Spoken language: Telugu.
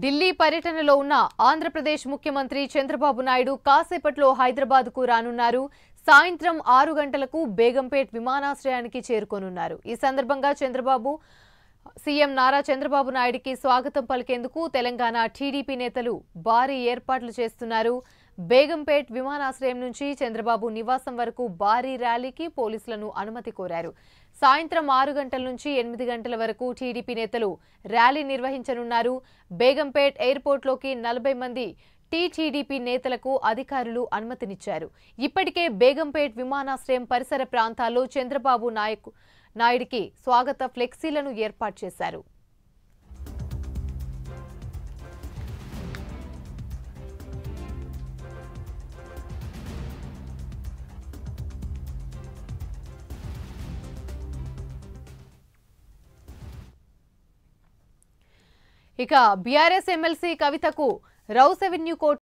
ఢిల్లీ పర్యటనలో ఉన్న ఆంధ్రప్రదేశ్ ముఖ్యమంత్రి చంద్రబాబు నాయుడు కాసేపట్లో హైదరాబాద్కు రానున్నారు. సాయంత్రం 6 గంటలకు బేగంపేట్ విమానాశ్రయానికి చేరుకోనున్నారు. ఈ సందర్భంగా సీఎం నారా చంద్రబాబు నాయుడుకి స్వాగతం పలికేందుకు తెలంగాణ టీడీపీ నేతలు భారీ ఏర్పాట్లు చేస్తున్నారు. బేగంపేట్ విమానాశ్రయం నుంచి చంద్రబాబు నివాసం వరకు భారీ ర్యాలీకి పోలీసులను అనుమతి కోరారు. సాయంత్రం 6 గంటల నుంచి 8 గంటల వరకు టీడీపీ నేతలు ర్యాలీ నిర్వహించనున్నారు. బేగంపేట్ ఎయిర్పోర్ట్లోకి 40 మంది టీడీపీ నేతలకు అధికారులు అనుమతినిచ్చారు. ఇప్పటికే బేగంపేట్ విమానాశ్రయం పరిసర ప్రాంతాల్లో చంద్రబాబు నాయుడికి స్వాగత ఫ్లెక్సీలను ఏర్పాటు చేశారు. ఇక బీఆర్ఎస్ ఎమ్మెల్సీ కవితకు రౌస్ అవెన్యూ కోర్టు